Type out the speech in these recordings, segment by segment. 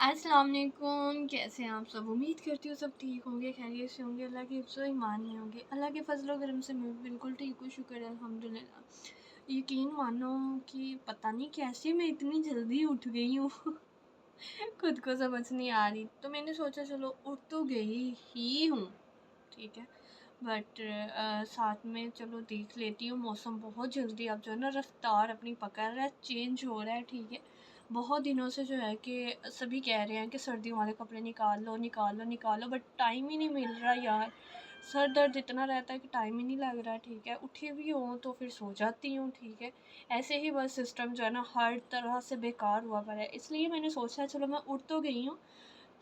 अस्सलाम वालेकुम। कैसे हैं आप सब? उम्मीद करती हूँ सब ठीक होंगे, खैरियत से होंगे, अल्लाह के हिफ्ज़ व ईमान में होंगे। अल्लाह के फजल व करम से मैं बिल्कुल ठीक हूँ, शुक्र है अल्हम्दुलिल्लाह। यकीन मानो कि पता नहीं कैसे मैं इतनी जल्दी उठ गई हूँ खुद को समझ नहीं आ रही। तो मैंने सोचा चलो उठ तो गई ही हूँ, ठीक है, बट साथ में चलो देख लेती हूँ। मौसम बहुत जल्दी अब जो है ना रफ्तार अपनी पकड़ रहा है, चेंज हो रहा है, ठीक है। बहुत दिनों से जो है कि सभी कह रहे हैं कि सर्दियों वाले कपड़े निकाल लो निकाल लो निकाल लो, बट टाइम ही नहीं मिल रहा यार। सर दर्द इतना रहता है कि टाइम ही नहीं लग रहा, ठीक है। उठी भी हूँ तो फिर सो जाती हूँ, ठीक है। ऐसे ही बस सिस्टम जो है ना हर तरह से बेकार हुआ पड़ा है। इसलिए मैंने सोचा चलो मैं उठ तो गई हूँ,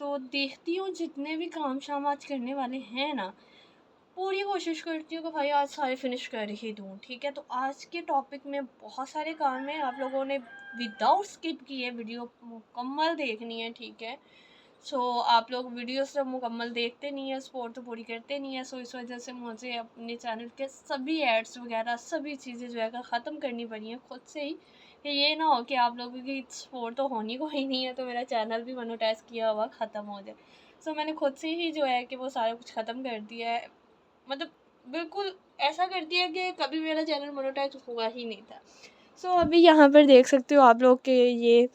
तो देखती हूँ जितने भी काम शाम आज करने वाले हैं ना, पूरी कोशिश करती हूँ कि भाई आज सारे फिनिश कर ही दूँ, ठीक है। तो आज के टॉपिक में बहुत सारे काम हैं, आप लोगों ने विदाउट स्किप किए वीडियो मुकम्मल देखनी है, ठीक है। सो आप लोग वीडियो से मुकम्मल देखते नहीं है, सपोर्ट तो पूरी करते नहीं है। सो इस वजह से मुझे अपने चैनल के सभी एड्स वगैरह सभी चीज़ें जो है ख़त्म करनी पड़ी हैं खुद से ही, कि ये ना हो कि आप लोगों की सपोर्ट तो होनी कोई नहीं है तो मेरा चैनल भी मोनेटाइज किया हुआ ख़त्म हो जाए। सो मैंने खुद से ही जो है कि वो सारा कुछ ख़त्म कर दिया है, मतलब बिल्कुल ऐसा कर दिया कि कभी मेरा चैनल मोनेटाइज हुआ ही नहीं था। सो अभी यहाँ पर देख सकते हो आप लोग के ये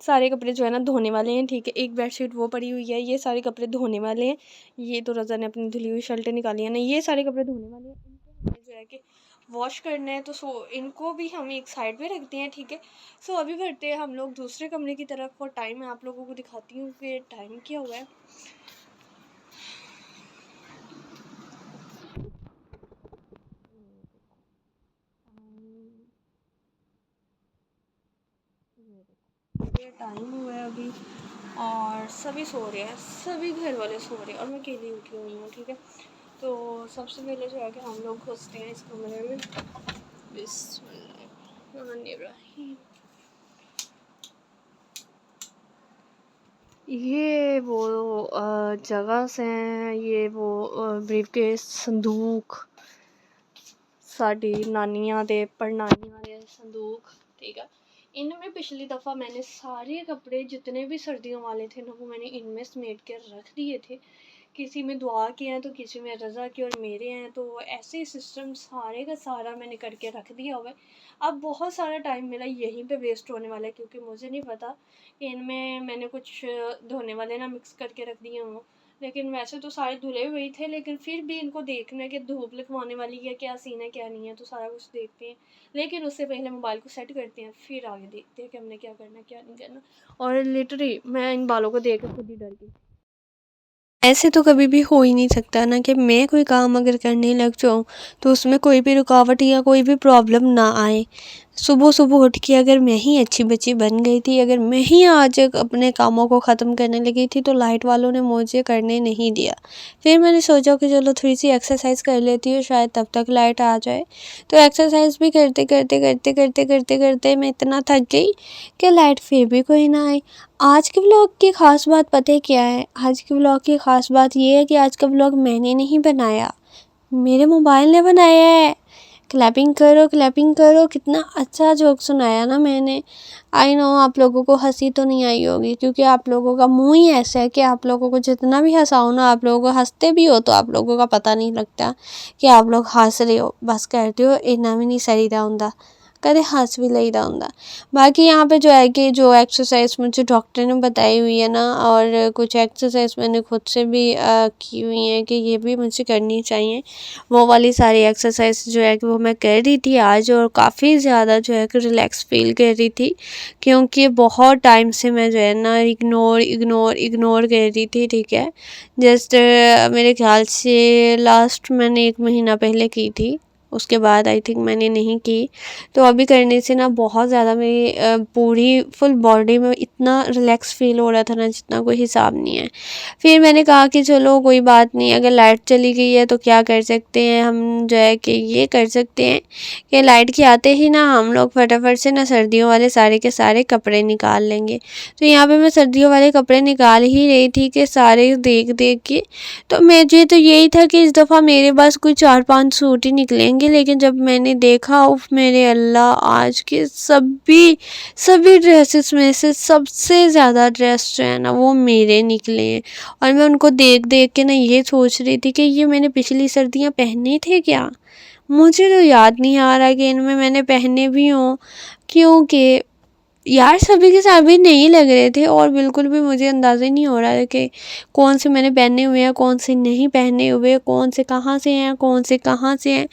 सारे कपड़े जो है ना धोने वाले हैं, ठीक है। एक बेडशीट वो पड़ी हुई है, ये सारे कपड़े धोने वाले हैं। ये तो रज़ा ने अपनी धुली हुई शर्टें निकाली है ना, ये सारे कपड़े धोने वाले हैं। इनको हमें जो है कि वॉश करना है, तो सो इनको भी हम एक साइड पे रखते हैं, ठीक है। सो अभी बढ़ते हैं हम लोग दूसरे कमरे की तरफ, और टाइम मैं आप लोगों को दिखाती हूँ कि टाइम क्या हुआ है। ये टाइम हुआ है अभी, और सभी सो रहे हैं, सभी घर वाले सो रहे हैं, और मैं अकेली उठी हुई हूँ, ठीक है। तो सबसे पहले जो है कि हम लोग घुसते हैं इस कमरे में। बिस्मिल्लाहिर्रहमानिर्रहीम। ये वो जगह हैं, ये वो ब्रीफकेस संदूक, साड़ी नानियां दे परनानियां दे संदूक, ठीक है। इनमें पिछली दफ़ा मैंने सारे कपड़े जितने भी सर्दियों वाले थे ना, वो मैंने इनमें समेट कर रख दिए थे। किसी में दुआ के हैं तो किसी में रज़ा के और मेरे हैं, तो ऐसे सिस्टम सारे का सारा मैंने करके रख दिया हुआ है। अब बहुत सारा टाइम मेरा यहीं पे वेस्ट होने वाला है, क्योंकि मुझे नहीं पता कि इनमें मैंने कुछ धोने वाले ना मिक्स करके रख दिए हों। लेकिन वैसे तो सारे धुले हुए ही थे, लेकिन फिर भी इनको देखना है कि धूप लगवाने वाली है, क्या सीन है क्या नहीं है, तो सारा कुछ देखते हैं। लेकिन उससे पहले मोबाइल को सेट करते हैं, फिर आगे देखते हैं कि हमने क्या करना है क्या नहीं करना। और लिटरली मैं इन बालों को देख कर खुद ही डर गई। ऐसे तो कभी भी हो ही नहीं सकता ना कि मैं कोई काम अगर करने लग जाऊँ तो उसमें कोई भी रुकावट या कोई भी प्रॉब्लम ना आए। सुबह सुबह उठ के अगर मैं ही अच्छी बच्ची बन गई थी, अगर मैं ही आज अपने कामों को ख़त्म करने लगी थी, तो लाइट वालों ने मुझे करने नहीं दिया। फिर मैंने सोचा कि चलो थोड़ी सी एक्सरसाइज कर लेती हूँ, शायद तब तक लाइट आ जाए। तो एक्सरसाइज भी करते करते करते करते करते करते मैं इतना थक गई कि लाइट फिर भी कोई ना आई। आज के व्लॉग की ख़ास बात पता है क्या है? आज के व्लॉग की ख़ास बात ये है कि आज का व्लॉग मैंने नहीं बनाया, मेरे मोबाइल ने बनाया है। क्लैपिंग करो, कितना अच्छा जोक सुनाया ना मैंने। आई नो आप लोगों को हंसी तो नहीं आई होगी, क्योंकि आप लोगों का मुंह ही ऐसा है कि आप लोगों को जितना भी हंसाओ ना, आप लोगों को हंसते भी हो तो आप लोगों का पता नहीं लगता कि आप लोग हंस रहे हो, बस कहते हो इन्ना भी नहीं सही होंदा, कदे हंस भी लईदा होंदा। बाकी यहाँ पे जो है कि जो एक्सरसाइज मुझे डॉक्टर ने बताई हुई है ना, और कुछ एक्सरसाइज मैंने खुद से भी की हुई हैं कि ये भी मुझे करनी चाहिए, वो वाली सारी एक्सरसाइज जो है कि वो मैं कर रही थी आज, और काफ़ी ज़्यादा जो है कि रिलैक्स फील कर रही थी, क्योंकि बहुत टाइम से मैं जो है ना इग्नोर कर रही थी, ठीक है। जस्ट मेरे ख्याल से लास्ट मैंने 1 महीना पहले की थी, उसके बाद आई थिंक मैंने नहीं की। तो अभी करने से ना बहुत ज़्यादा मेरी पूरी फुल बॉडी में इतना रिलैक्स फ़ील हो रहा था ना, जितना कोई हिसाब नहीं है। फिर मैंने कहा कि चलो कोई बात नहीं, अगर लाइट चली गई है तो क्या कर सकते हैं हम, जो है कि ये कर सकते हैं कि लाइट के आते ही ना हम लोग फटाफट से ना सर्दियों वाले सारे के सारे कपड़े निकाल लेंगे। तो यहाँ पे मैं सर्दियों वाले कपड़े निकाल ही रही थी कि सारे देख देख के, तो मुझे तो यही था कि इस दफ़ा मेरे पास कोई 4-5 सूट ही निकलेंगे महंगे, लेकिन जब मैंने देखा उफ मेरे अल्लाह, आज के सभी ड्रेसेस में से सबसे ज़्यादा ड्रेस जो है ना वो मेरे निकले हैं। और मैं उनको देख देख के ना ये सोच रही थी कि ये मैंने पिछली सर्दियाँ पहने थे क्या। मुझे तो याद नहीं आ रहा कि इनमें मैंने पहने भी हों, क्योंकि यार सभी के सभी नहीं लग रहे थे और बिल्कुल भी मुझे अंदाज़ा ही नहीं हो रहा है कि कौन से मैंने पहने हुए हैं, कौन से नहीं पहने हुए, कौन से कहाँ से हैं, कौन से कहाँ से हैं।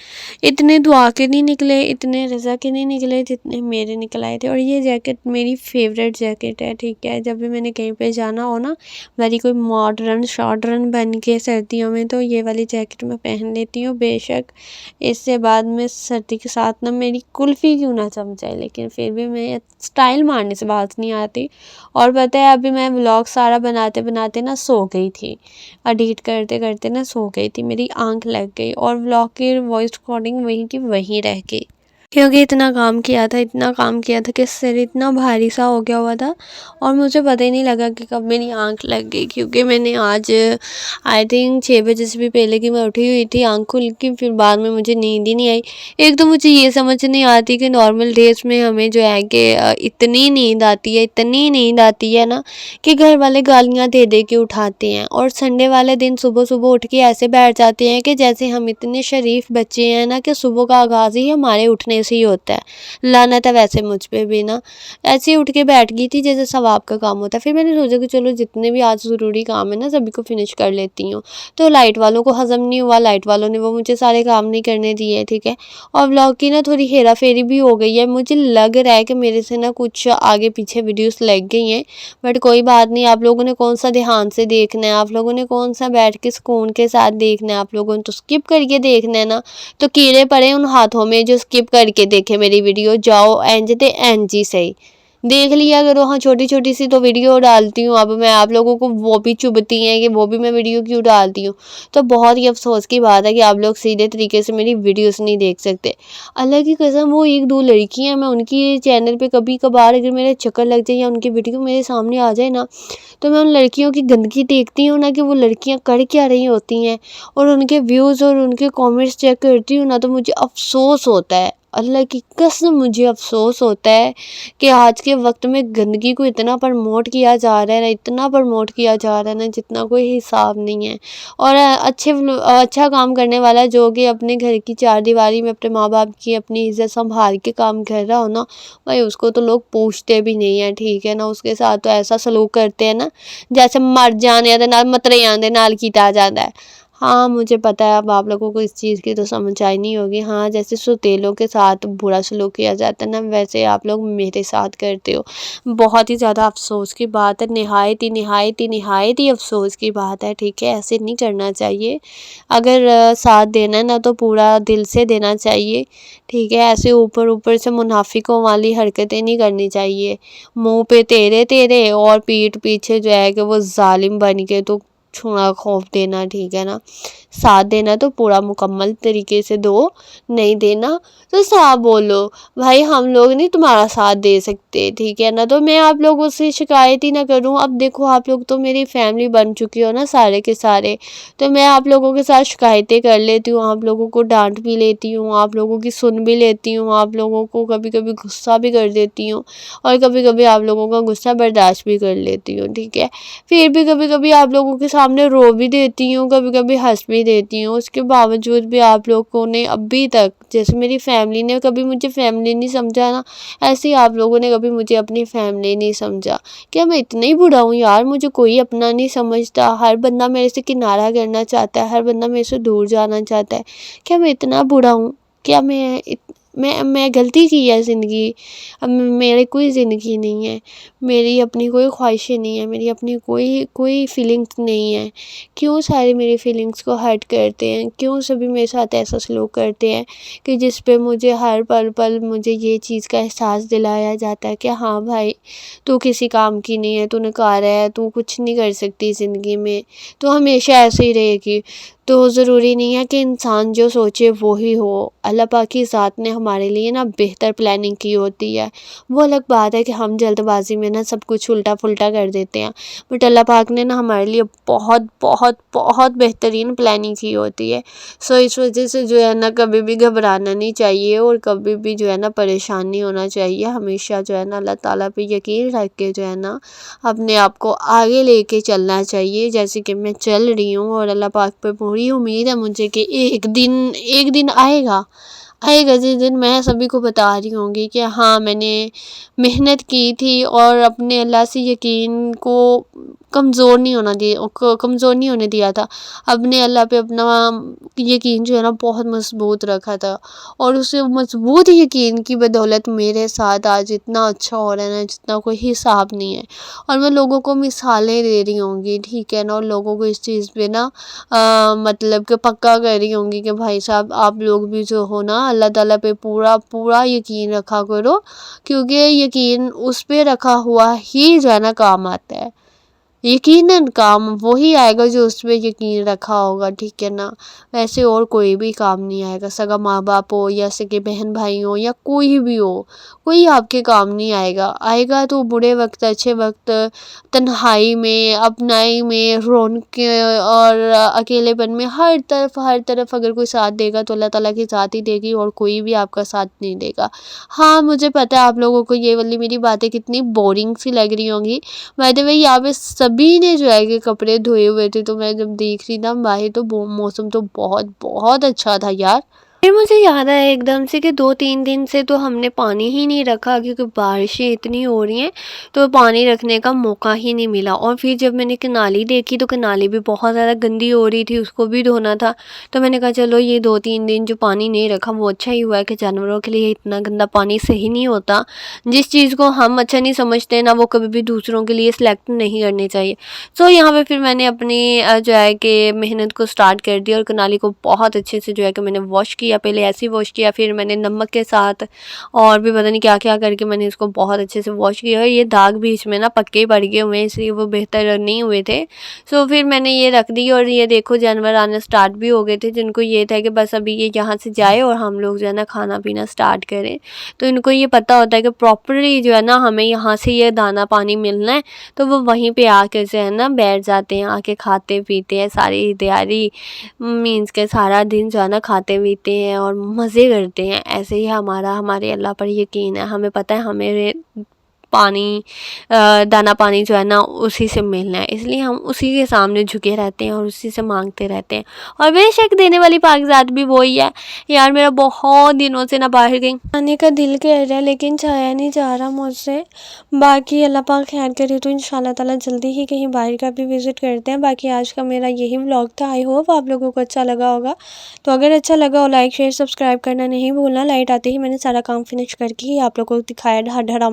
इतने दुआ के नहीं निकले, इतने रज़ा के नहीं निकले जितने मेरे निकल आए थे। और ये जैकेट मेरी फेवरेट जैकेट है, ठीक है। जब भी मैंने कहीं पे जाना हो ना, मेरी कोई मॉडर्न शॉर्टरन बन के सर्दियों में, तो ये वाली जैकेट मैं पहन लेती हूँ। बेशक इससे बाद में सर्दी के साथ ना मेरी कुल्फ़ी क्यों ना जम जाए, लेकिन फिर भी मैं स्टाइल मारने से बात नहीं आती। और पता है अभी मैं व्लॉग सारा बनाते बनाते ना सो गई थी, एडिट करते करते ना सो गई थी, मेरी आंख लग गई और व्लॉग की वॉइस रिकॉर्डिंग वहीं की वहीं रह गई, क्योंकि इतना काम किया था कि सिर इतना भारी सा हो गया हुआ था और मुझे पता ही नहीं लगा कि कब मेरी आंख लग गई। क्योंकि मैंने आज आई थिंक 6 बजे से भी पहले की मैं उठी हुई थी, आंख खुल की, फिर बाद में मुझे नींद ही नहीं आई। एक तो मुझे ये समझ नहीं आती कि नॉर्मल डेज में हमें जो है कि इतनी नींद आती है ना कि घर वाले गालियाँ दे दे के उठाते हैं, और संडे वाले दिन सुबह सुबह उठ के ऐसे बैठ जाते हैं कि जैसे हम इतने शरीफ बच्चे हैं ना कि सुबह का आगाज़ ही हमारे उठने से ही होता है। लानत है वैसे मुझ पे भी ना, ऐसे ही उठ के बैठ गई थी जैसे सवाब का काम होता है। फिर मैंने सोचा कि चलो जितने भी आज ज़रूरी काम है ना सभी को फिनिश कर लेती हूँ। तो लाइट वालों को हज़म नहीं हुआ, लाइट वालों ने वो मुझे सारे काम नहीं करने दिए, ठीक है। और व्लॉग की ना थोड़ी हेरा फेरी भी हो गई है, मुझे लग रहा है कि मेरे से ना कुछ आगे पीछे वीडियोस लग गई हैं, बट कोई बात नहीं। आप लोगों ने कौन सा ध्यान से देखना है, आप लोगों ने कौन सा बैठ के सुकून के साथ देखना है, आप लोगों ने तो स्किप करके देखना है ना। तो कीड़े पड़े उन हाथों में जो स्किप करके देखे मेरी वीडियो, जाओ एंज ते एंज ही सही देख लिया करो। हाँ छोटी छोटी सी तो वीडियो डालती हूँ अब मैं, आप लोगों को वो भी चुभती हैं कि वो भी मैं वीडियो क्यों डालती हूँ। तो बहुत ही अफसोस की बात है कि आप लोग सीधे तरीके से मेरी वीडियोस नहीं देख सकते। अल्लाह की कसम वो एक दो लड़कियाँ, मैं उनकी चैनल पे कभी कभार अगर मेरे चक्कर लग जाए या उनकी वीडियो मेरे सामने आ जाए ना, तो मैं उन लड़कियों की गंदगी देखती हूँ ना कि वो लड़कियाँ कर क्या रही होती हैं, और उनके व्यूज़ और उनके कमेंट्स चेक करती हूँ ना, तो मुझे अफ़सोस होता है, अल्लाह की कसम मुझे अफ़सोस होता है कि आज के वक्त में गंदगी को इतना प्रमोट किया जा रहा है ना, इतना प्रमोट किया जा रहा है ना जितना कोई हिसाब नहीं है। और अच्छा काम करने वाला जो कि अपने घर की चारदीवारी में अपने माँ बाप की अपनी इज़्ज़त संभाल के काम कर रहा हो ना, भाई उसको तो लोग पूछते भी नहीं है, ठीक है ना। उसके साथ तो ऐसा सलूक करते हैं ना जैसे मर जाने दे नाल मतरेआं दे नाल कीता जाता है। हाँ मुझे पता है अब आप लोगों को इस चीज़ की तो समझ आई नहीं होगी। हाँ जैसे सौतेलों के साथ बुरा सलूक किया जाता है ना, वैसे आप लोग मेरे साथ करते हो। बहुत ही ज़्यादा अफ़सोस की बात है, नहायत ही अफ़सोस की बात है, ठीक है। ऐसे नहीं करना चाहिए। अगर साथ देना है ना तो पूरा दिल से देना चाहिए, ठीक है। ऐसे ऊपर ऊपर से मुनाफिकों वाली हरकतें नहीं करनी चाहिए। मुँह पे तेरे तेरे और पीठ पीछे जो है कि वो ज़ालिम बन के तो छूना खौफ देना, ठीक है ना। साथ देना तो पूरा मुकम्मल तरीके से दो, नहीं देना तो साफ बोलो भाई हम लोग नहीं तुम्हारा साथ दे सकते, ठीक है ना। तो मैं आप लोगों से शिकायत ही ना करूं। अब देखो आप लोग तो मेरी फैमिली बन चुकी हो ना सारे के सारे, तो मैं आप लोगों के साथ शिकायतें कर लेती हूँ, आप लोगों को डांट भी लेती हूँ, आप लोगों की सुन भी लेती हूँ, आप लोगों को कभी कभी गुस्सा भी कर देती हूँ, और कभी कभी आप लोगों का गुस्सा बर्दाश्त भी कर लेती हूँ, ठीक है। फिर भी कभी कभी आप लोगों के सामने रो भी देती हूँ, कभी कभी हंस भी देती हूँ। उसके बावजूद भी आप लोगों ने अभी तक, जैसे मेरी फैमिली ने कभी मुझे फैमिली नहीं समझा ना, ऐसे ही आप लोगों ने कभी मुझे अपनी फैमिली नहीं समझा। क्या मैं इतना ही बुरा हूँ यार, मुझे कोई अपना नहीं समझता, हर बंदा मेरे से किनारा करना चाहता है, हर बंदा मेरे से दूर जाना चाहता है। क्या मैं इतना बुरा हूँ? क्या मैं गलती की है ज़िंदगी? अब मेरी कोई ज़िंदगी नहीं है, मेरी अपनी कोई ख्वाहिशें नहीं है, मेरी अपनी कोई फीलिंग्स नहीं है। क्यों सारे मेरी फीलिंग्स को हर्ट करते हैं? क्यों सभी मेरे साथ ऐसा सलूक करते हैं कि जिस पे मुझे हर पल पल मुझे ये चीज़ का एहसास दिलाया जाता है कि हाँ भाई तू किसी काम की नहीं है, तू नकारा है, तू कुछ नहीं कर सकती ज़िंदगी में, तू हमेशा ऐसे ही रहेगी। तो ज़रूरी नहीं है कि इंसान जो सोचे वो ही हो। अल्लाह पाक की ज़ात ने हमारे लिए ना बेहतर प्लानिंग की होती है। वो अलग बात है कि हम जल्दबाज़ी में ना सब कुछ उल्टा-फुल्टा कर देते हैं, बट अल्लाह पाक ने ना हमारे लिए बहुत बहुत बहुत बेहतरीन प्लानिंग की होती है। सो इस वजह से जो है ना कभी भी घबराना नहीं चाहिए और कभी भी जो है ना परेशान नहीं होना चाहिए। हमेशा जो है ना अल्लाह ताला पे यकीन रख के जो है ना अपने आप को आगे लेके चलना चाहिए, जैसे कि मैं चल रही हूँ। और अल्लाह पाक पे पूरी उम्मीद है मुझे कि एक दिन आएगा जिस दिन मैं सभी को बता रही होंगी कि हाँ, मैंने मेहनत की थी और अपने अल्लाह से यकीन को कमज़ोर नहीं होने दिया था। अपने अल्लाह पे अपना यकीन जो है ना बहुत मज़बूत रखा था, और उस मज़बूत यकीन की बदौलत मेरे साथ आज इतना अच्छा हो रहा है ना, जितना कोई हिसाब नहीं है। और मैं लोगों को मिसालें दे रही होंगी, ठीक है ना, और लोगों को इस चीज़ पे ना मतलब कि पक्का कर रही होंगी कि भाई साहब आप लोग भी जो हो ना अल्लाह ताला पे पूरा पूरा यकीन रखा करो, क्योंकि यकीन उस पे रखा हुआ ही जो है ना काम आता है। यकीनन काम वही आएगा जो उस पे यकीन रखा होगा, ठीक है ना। वैसे और कोई भी काम नहीं आएगा, सगा माँ बाप हो या सगे बहन भाई हो या कोई भी हो, कोई आपके काम नहीं आएगा। आएगा तो बुरे वक्त, अच्छे वक्त, तन्हाई में, अपनाई में, रौनक और अकेलेपन में, हर तरफ अगर कोई साथ देगा तो अल्लाह ताला की ज़ात ही देगी, और कोई भी आपका साथ नहीं देगा। हाँ, मुझे पता है आप लोगों को ये वाली मेरी बातें कितनी बोरिंग सी लग रही होंगी। बाय द वे यहाँ पे सभी ने जो है कि कपड़े धोए हुए थे, तो मैं जब देख रही ना बाहर, तो मौसम तो बहुत बहुत अच्छा था यार। फिर मुझे याद आया एकदम से कि 2-3 दिन से तो हमने पानी ही नहीं रखा, क्योंकि बारिशें इतनी हो रही हैं तो पानी रखने का मौका ही नहीं मिला। और फिर जब मैंने कनाली देखी तो कनाली भी बहुत ज़्यादा गंदी हो रही थी, उसको भी धोना था। तो मैंने कहा चलो ये 2-3 दिन जो पानी नहीं रखा वो अच्छा ही हुआ है, कि जानवरों के लिए इतना गंदा पानी सही नहीं होता। जिस चीज़ को हम अच्छा नहीं समझते ना, वो कभी भी दूसरों के लिए सिलेक्ट नहीं करनी चाहिए। सो यहाँ पे फिर मैंने अपनी जो है कि मेहनत को स्टार्ट कर दिया, और कनाली को बहुत अच्छे से जो है कि मैंने वॉश किया। पहले ऐसे ही वॉश किया, फिर मैंने नमक के साथ और भी पता नहीं क्या क्या करके मैंने इसको बहुत अच्छे से वॉश किया। और ये दाग भी इसमें ना पक्के पड़ गए हुए हैं, इसलिए वो बेहतर नहीं हुए थे। सो फिर मैंने ये रख दी, और ये देखो जानवर आना स्टार्ट भी हो गए थे, जिनको ये था कि बस अभी ये यहाँ से जाए और हम लोग जो है ना खाना पीना स्टार्ट करें। तो इनको ये पता होता है कि प्रॉपरली जो है ना हमें यहाँ से ये दाना पानी मिलना है, तो वो वहीं पे आके जो है ना बैठ जाते हैं, आके खाते पीते हैं। सारी तैयारी मीन्स के सारा दिन जो है ना खाते पीते हैं और मज़े करते हैं। ऐसे ही हमारे अल्लाह पर यकीन है, हमें पता है हमें पानी दाना पानी जो है ना उसी से मिलना है, इसलिए हम उसी के सामने झुके रहते हैं और उसी से मांगते रहते हैं। और बेशक देने वाली पाकज़ात भी वही है। यार मेरा बहुत दिनों से ना बाहर कहीं आने का दिल कर रहा है, लेकिन जाया नहीं जा रहा मुझसे। बाकी अल्लाह पाक खैर करे तो इंशाल्लाह ताला जल्दी ही कहीं बाहर का भी विज़िट करते हैं। बाकी आज का मेरा यही व्लॉग था, आई होप आप लोगों को अच्छा लगा होगा। तो अगर अच्छा लगा हो लाइक शेयर सब्सक्राइब करना नहीं भूलना। लाइट आते ही मैंने सारा काम फिनिश करके ही आप लोगों को दिखाया ढाढा